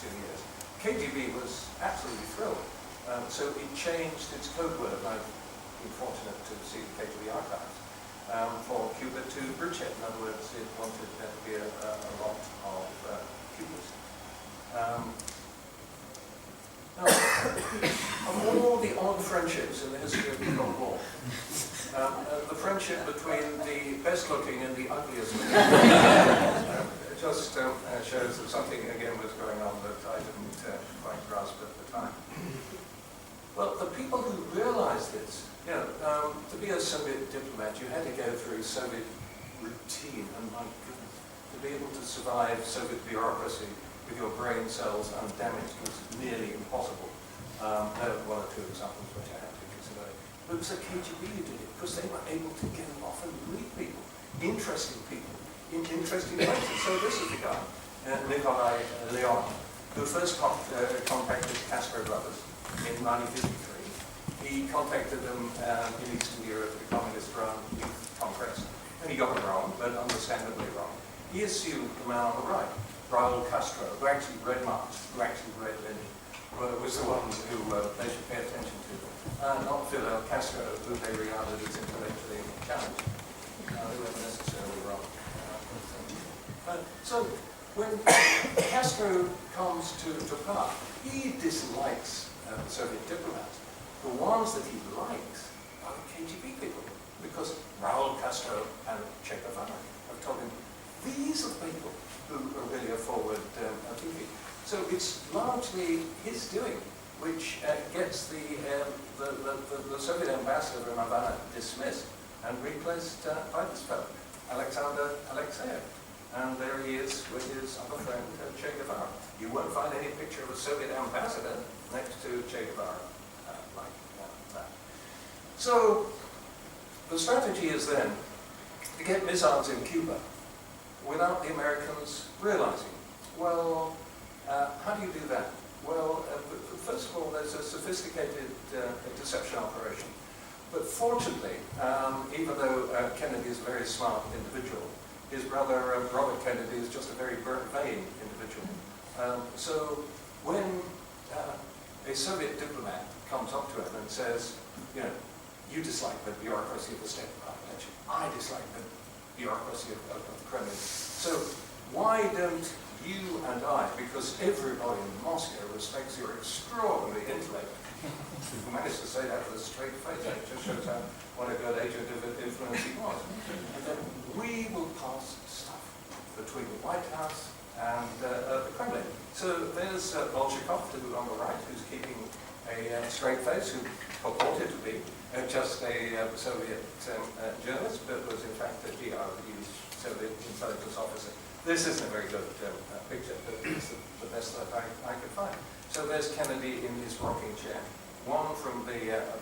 2 years. KGB was absolutely thrilled. So it changed its code word. I've been fortunate to see the KGB archives for Cuba to bridgehead. In other words, it wanted there to be a lot of Cubas. Now, of all the odd friendships in the history of the Cold War, the friendship between the best-looking and the ugliest looking just shows that something, again, was going on that I didn't quite grasp at the time. Well, the people who realized this, to be a Soviet diplomat, you had to go through Soviet routine, and my goodness, to be able to survive Soviet bureaucracy with your brain cells undamaged was nearly impossible. There are one or two examples which I have to consider. But it was the KGB who did it, because they were able to get off and meet people, interesting people, in interesting places. So this is the guy, Nikolai Leon, who first contacted the Castro brothers in 1953. He contacted them in Eastern Europe at the Communist-run Youth Congress. And he got it wrong, but understandably wrong. He assumed the man on the right, Raul Castro, who actually read Marx, who actually read Lenin, was the one who they should pay attention to. Not Fidel Castro, who they regarded as intellectually challenged. They weren't necessarily wrong. So when Castro comes to power, he dislikes the Soviet diplomats. The ones that he likes are the KGB people, because Raul Castro and Che Guevara have told him, these are the people who are really a forward thinking. So it's largely his doing which gets the Soviet ambassador in Havana dismissed and replaced by this fellow, Alexander Alexeyev. And there he is with his other friend, Che Guevara. You won't find any picture of a Soviet ambassador next to Che Guevara like that. So the strategy is then to get missiles in Cuba without the Americans realizing. Well, how do you do that? Well, first of all, there's a sophisticated deception operation. But fortunately, even though Kennedy is a very smart individual, his brother Robert Kennedy is just a very vain individual. So when a Soviet diplomat comes up to him and says, you dislike the bureaucracy of the State Department, I dislike the bureaucracy of the Kremlin. So why don't you and I, because everybody in Moscow respects your extraordinary intellect, who managed to say that with a straight face, it just shows how what a good agent of influence he was. And then we will pass stuff between the White House and the Kremlin. So there's Bolshakov, who on the right, who's keeping a straight face, who purported to be just a Soviet journalist, but was in fact a GRU Soviet intelligence officer. This isn't a very good picture, but it's the best that I could find. So there's Kennedy in his rocking chair. One from the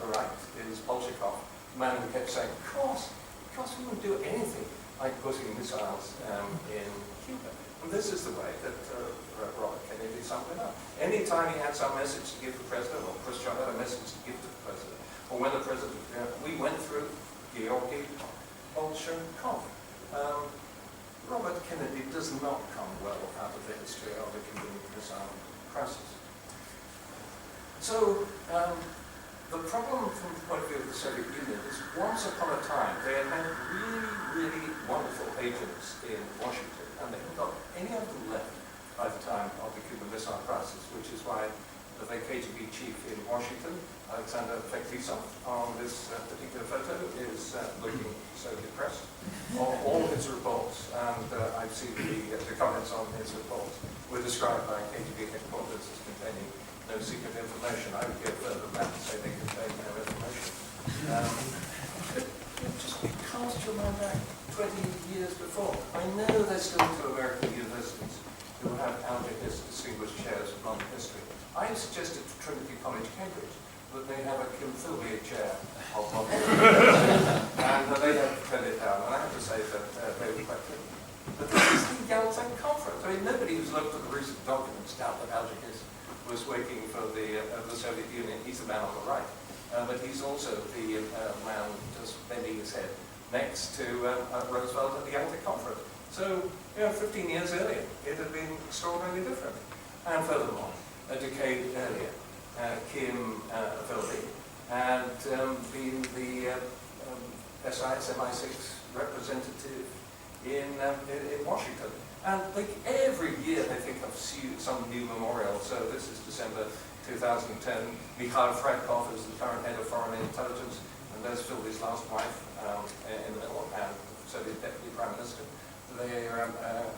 right is Bolshakov, the man who kept saying, of course we wouldn't do anything like putting missiles in Cuba. And this is the way that Robert Kennedy summed it up. Anytime he had some message to give the president, or Khrushchev had a message to give to the president, or when the president, we went through Georgy Bolshakov. Robert Kennedy does not come well out of the history of the Cuban Missile Crisis. So, the problem from the point of view of the Soviet Union is once upon a time they had had really, really wonderful agents in Washington, and they haven't got any of them left by the time of the Cuban Missile Crisis, which is why the KGB chief in Washington, Alexander Fetisov, on this particular photo is looking so depressed. All his reports, and I've seen the comments on his reports, were described by KGB headquarters as containing no secret information. I would go further than that and say they contain no information. Just cast your mind back 20 years before. I know there's still two American universities who have algebras, distinguished chairs of modern history. I suggested to Trinity College, Cambridge, that they have a Kimphilby chair of modern history, and they have to turn it down. And I have to say that they were quite clear. But this is the Yalta Conference. I mean, nobody who's looked at the recent documents doubt that Algirdas was working for the Soviet Union. He's the man on the right, but he's also the man just bending his head next to Roosevelt at the Yalta Conference. So, 15 years earlier, it had been extraordinarily different. And furthermore, a decade earlier, Kim Philby had been the SIS MI6 representative in Washington. And every year they think of some new memorial. So this is December 2010. Mikhail Fredkov is the current head of foreign intelligence, and there's Philby's last wife in the middle, and Soviet Deputy Prime Minister. They are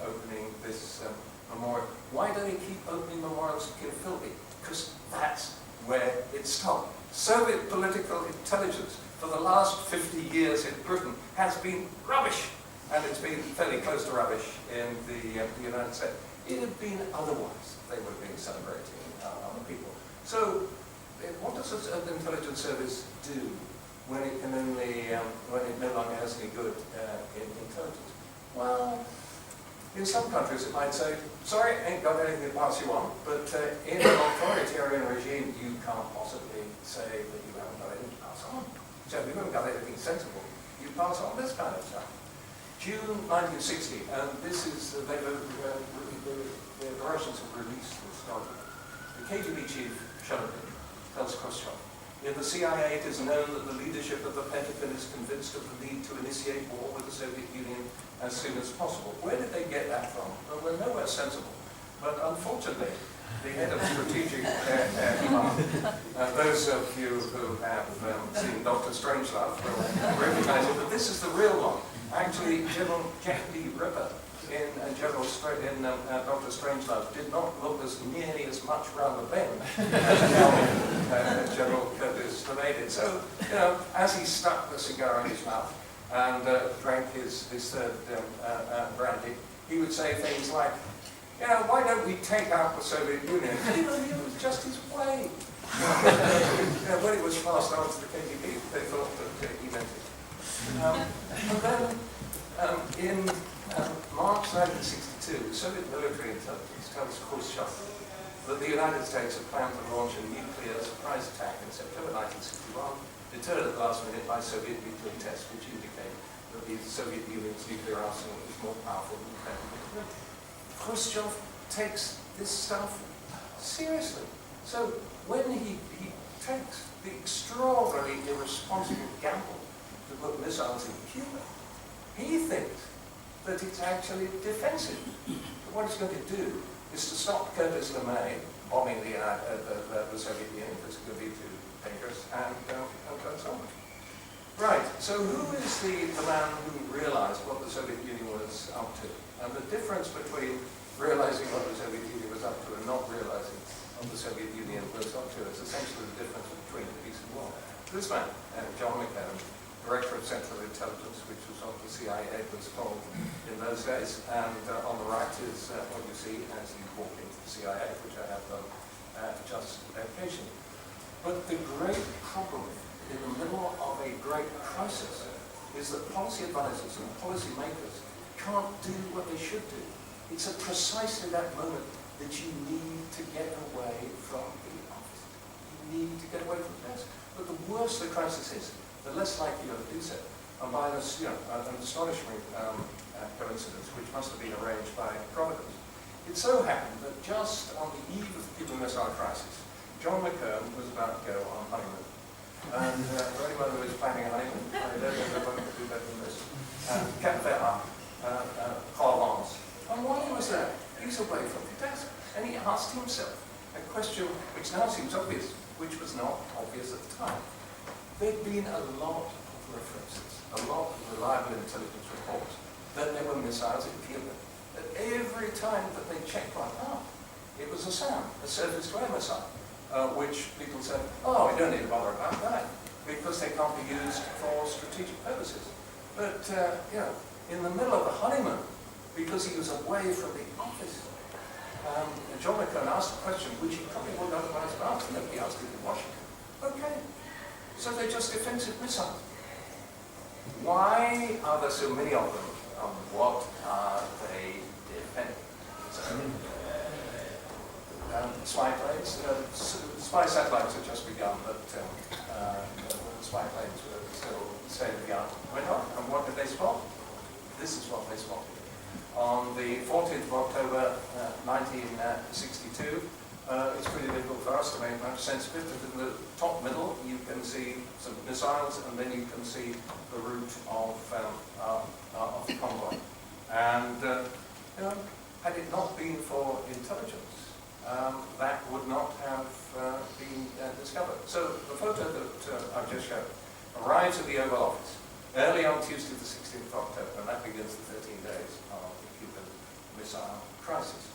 opening this memorial. Why do they keep opening memorials to Kim Philby? Because that's where it stopped. Soviet political intelligence for the last 50 years in Britain has been rubbish, and it's been fairly close to rubbish in the United States. It had been otherwise. They would have been celebrating other people. So, what does an intelligence service do when it can only, when it no longer has any good intelligence? Well, in some countries it might say, sorry, ain't got anything to pass you on, but in an authoritarian regime, you can't possibly say that you haven't got anything to pass on. So if you haven't got anything sensible, you pass on this kind of stuff. June 1960, and this is, the Russians have released this document. The KGB chief, Shelepin, tells Khrushchev, in the CIA it is known that the leadership of the Pentagon is convinced of the need to initiate war with the Soviet Union as soon as possible. Where did they get that from? Well, we're nowhere sensible. But unfortunately, the head of strategic command, those of you who have seen Dr. Strangelove will recognize it, but this is the real one. Actually, General Jack D. Ripper in Dr. Strangelove did not look as nearly as much round the bend as General Curtis LeMay. So, you know, as he stuck the cigar in his mouth and drank his third brandy, he would say things like, you know, why don't we take out the Soviet Union? You know, it was just his way. You know, when he was passed on to the KGB, they thought that he meant it. And then in March 1962, the Soviet military intelligence tells Khrushchev that the United States had planned to launch a nuclear surprise attack in September 1961, deterred at the last minute by Soviet nuclear tests, which indicate that the Soviet Union's nuclear arsenal is more powerful than the Khrushchev takes this stuff seriously. So when he takes the extraordinarily irresponsible gamble to put missiles in Cuba, he thinks that it's actually defensive. But what it's going to do is to stop Curtis LeMay bombing the Soviet Union, because it's going to be too dangerous, and so on. Right, so who is the man who realized what the Soviet Union was up to? And the difference between realizing what the Soviet Union was up to and not realizing what the Soviet Union was up to is essentially the difference between peace and war. This man, John McCone, Director of Central Intelligence, which was what the CIA was called in those days, and on the right is what you see as you walk into the CIA, which I have done just occasionally. But the great problem in the middle of a great crisis is that policy advisors and policy makers can't do what they should do. It's at precisely that moment that you need to get away from the office. You need to get away from the desk. But the worse the crisis is, the less likely you are to do so. And by this, you know, an astonishing coincidence, which must have been arranged by Providence, it so happened that just on the eve of the Cuban Missile Crisis, John McCone was about to go on honeymoon. And for anyone who is planning a honeymoon, I don't think they're going to do better than this. Kept their Collins. And while he was there, he was away from the desk, and he asked himself a question which now seems obvious, which was not obvious at the time. There'd been a lot of references, a lot of reliable intelligence reports that there were missiles in Cuba. That every time that they checked one out, it was a SAM, a surface-to-air missile, which people said, oh, we don't need to bother about that, because they can't be used for strategic purposes. But, you know, in the middle of the honeymoon, because he was away from the office, John McCone asked a question which he probably would otherwise have asked. Nobody asked it in Washington. Okay, so they're just defensive missiles. Why are there so many of them? What are they defending? So, spy planes, spy satellites had just begun, but spy planes were still state of the art. Went on, and what did they spot? This is what they spotted. on the 14th of October 1962. It's pretty difficult for us to make much sense of it, but in the top middle you can see some missiles, and then you can see the route of the convoy. And had it not been for intelligence, that would not have been discovered. So the photo that I've just shown arrives at the Oval Office early on Tuesday the 16th of October, and that begins the 13 days of the Cuban Missile Crisis.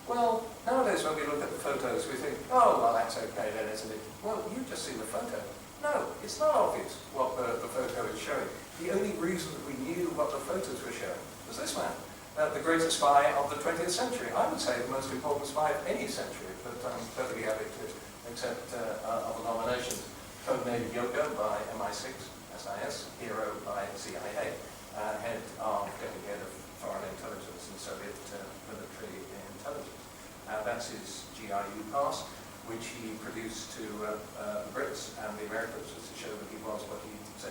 Well, nowadays when we look at the photos, we think, oh, well, that's okay then, isn't it? Well, you've just seen the photo. No, it's not obvious what the photo is showing. The only reason that we knew what the photos were showing was this man, the greatest spy of the 20th century. I would say the most important spy of any century, but I'm totally happy to accept other nominations. Codenamed Yoko by MI6, SIS, Hero by CIA, head of deputy head of foreign intelligence and Soviet military intelligence. That's his GRU pass, which he produced to the Brits and the Americans, just to show that he was what he said